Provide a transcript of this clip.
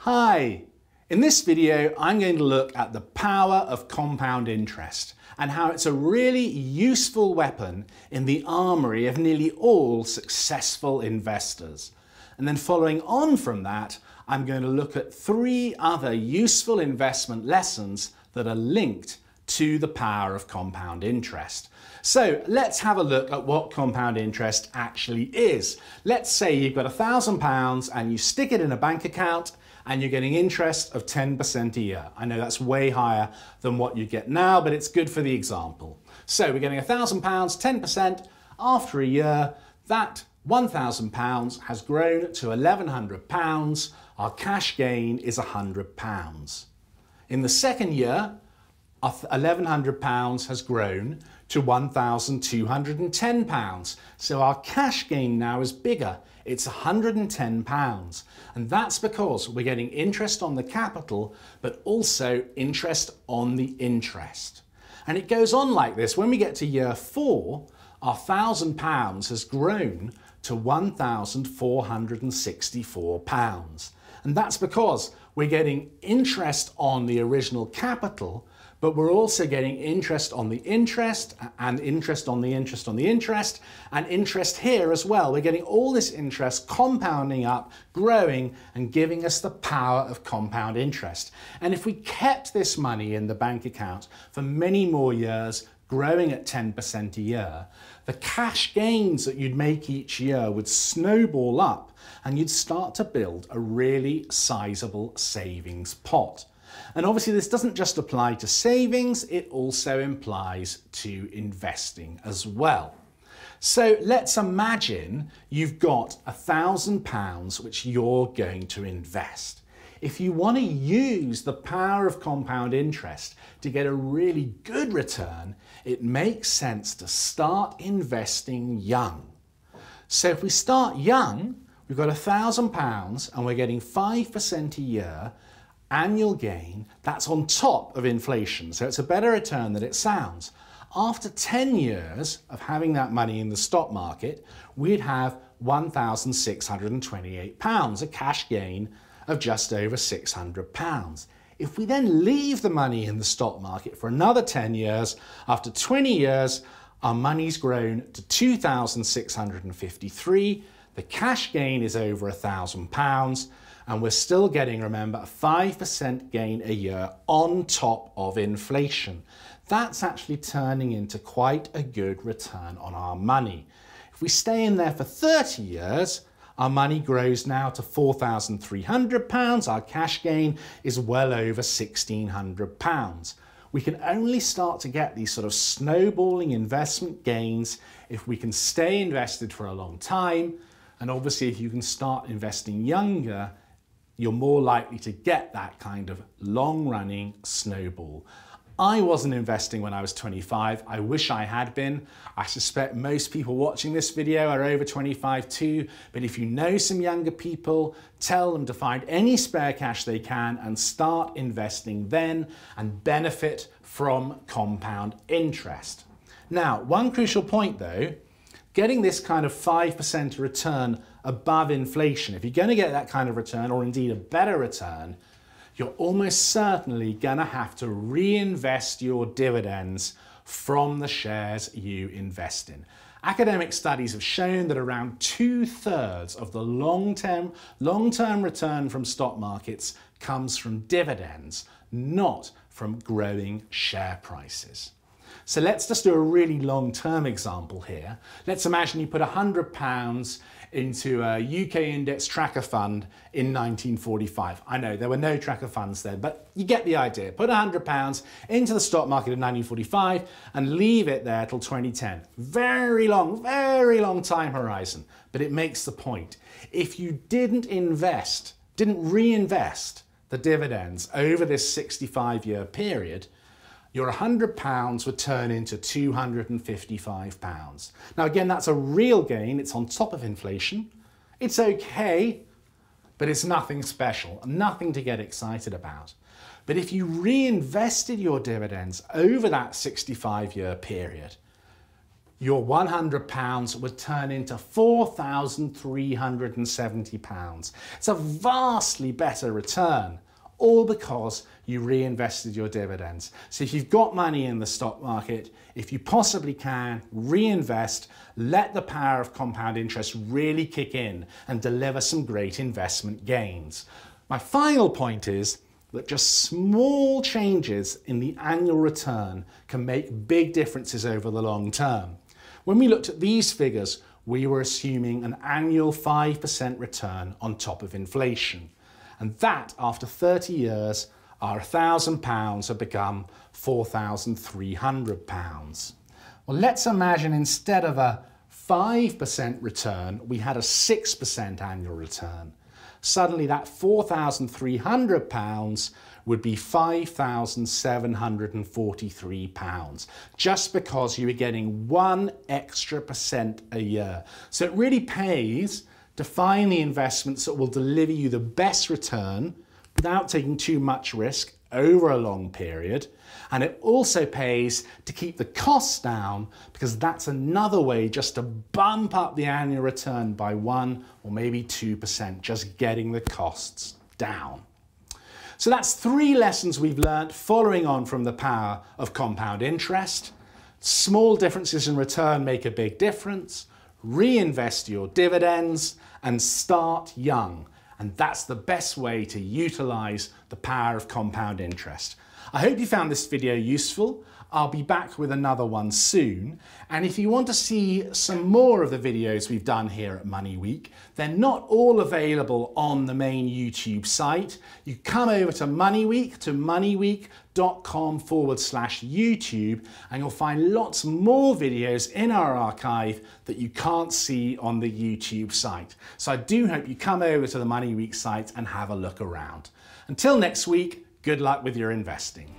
Hi! In this video, I'm going to look at the power of compound interest and how it's a really useful weapon in the armory of nearly all successful investors. And then following on from that, I'm going to look at 3 other useful investment lessons that are linked to the power of compound interest. So let's have a look at what compound interest actually is. Let's say you've got £1,000 and you stick it in a bank account and you're getting interest of 10% a year. I know that's way higher than what you get now, but it's good for the example. So we're getting £1,000, 10%. After a year, that £1,000 has grown to £1,100. Our cash gain is £100. In the second year, our £1,100 has grown to £1,210. So our cash gain now is bigger. It's £110. And that's because we're getting interest on the capital, but also interest on the interest. And it goes on like this. When we get to year 4, our £1,000 has grown to £1,464. And that's because we're getting interest on the original capital, but we're also getting interest on the interest and interest on the interest on the interest and interest here as well. We're getting all this interest compounding up, growing and giving us the power of compound interest. And if we kept this money in the bank account for many more years, growing at 10% a year, the cash gains that you'd make each year would snowball up and you'd start to build a really sizable savings pot. And obviously this doesn't just apply to savings, it also implies to investing as well. So let's imagine you've got £1,000 which you're going to invest. If you want to use the power of compound interest to get a really good return, it makes sense to start investing young. So if we start young, we've got £1,000 and we're getting 5% a year, annual gain, that's on top of inflation, so it's a better return than it sounds. After 10 years of having that money in the stock market, we'd have £1,628, a cash gain of just over £600. If we then leave the money in the stock market for another 10 years, after 20 years, our money's grown to £2,653, the cash gain is over £1,000, and we're still getting, remember, a 5% gain a year on top of inflation. That's actually turning into quite a good return on our money. If we stay in there for 30 years, our money grows now to £4,300. Our cash gain is well over £1,600. We can only start to get these sort of snowballing investment gains if we can stay invested for a long time. And obviously, if you can start investing younger, you're more likely to get that kind of long-running snowball. I wasn't investing when I was 25. I wish I had been. I suspect most people watching this video are over 25 too, but if you know some younger people, tell them to find any spare cash they can and start investing then and benefit from compound interest. Now, one crucial point though, getting this kind of 5% return above inflation, if you're going to get that kind of return, or indeed a better return, you're almost certainly going to have to reinvest your dividends from the shares you invest in. Academic studies have shown that around 2/3 of the long-term return from stock markets comes from dividends, not from growing share prices. So let's just do a really long-term example here. Let's imagine you put £100 into a UK index tracker fund in 1945. I know there were no tracker funds then, but you get the idea. Put £100 into the stock market in 1945 and leave it there till 2010. Very long time horizon, but it makes the point. If you didn't reinvest the dividends over this 65-year period, your £100 would turn into £255. Now again, that's a real gain, it's on top of inflation. It's okay, but it's nothing special, nothing to get excited about. But if you reinvested your dividends over that 65-year period, your £100 would turn into £4,370. It's a vastly better return, all because you reinvested your dividends. So if you've got money in the stock market, if you possibly can, reinvest, let the power of compound interest really kick in and deliver some great investment gains. My final point is that just small changes in the annual return can make big differences over the long term. When we looked at these figures, we were assuming an annual 5% return on top of inflation. And that, after 30 years, our £1,000 had become £4,300. Well, let's imagine instead of a 5% return, we had a 6% annual return. Suddenly that £4,300 would be £5,743, just because you were getting 1 extra % a year. So it really pays to find the investments that will deliver you the best return without taking too much risk over a long period. And it also pays to keep the costs down, because that's another way just to bump up the annual return by 1 or maybe 2%, just getting the costs down. So that's 3 lessons we've learned following on from the power of compound interest. Small differences in return make a big difference. Reinvest your dividends and start young. And that's the best way to utilize the power of compound interest. I hope you found this video useful. I'll be back with another one soon. And if you want to see some more of the videos we've done here at Money Week, they're not all available on the main YouTube site. You come over to moneyweek.com/YouTube, and you'll find lots more videos in our archive that you can't see on the YouTube site. So I do hope you come over to the Money Week site and have a look around. Until next week, good luck with your investing.